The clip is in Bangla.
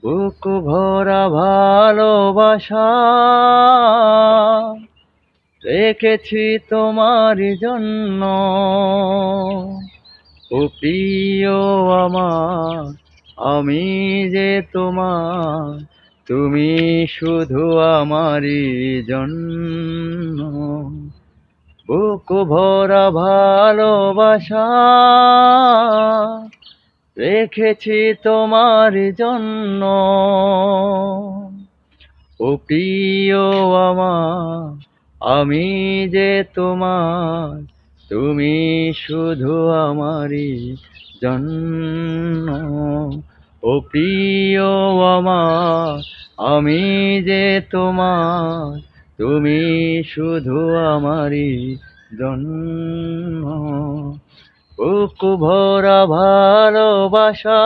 বুক ভরা ভালোবাসা রেখেছি তোমার জন্য। ও প্রিয় আমার, আমি যে তোমার, তুমি শুধু আমারই জন্য। বুক ভরা ভালোবাসা রেখেছি তোমার জন্য। ও প্রিয় আমার, আমি যে তোমার, তুমি শুধু আমারই জন্য। ও প্রিয় আমার, আমি যে তোমার, তুমি শুধু আমারই জন্য। বুক ভরা ভালোবাসা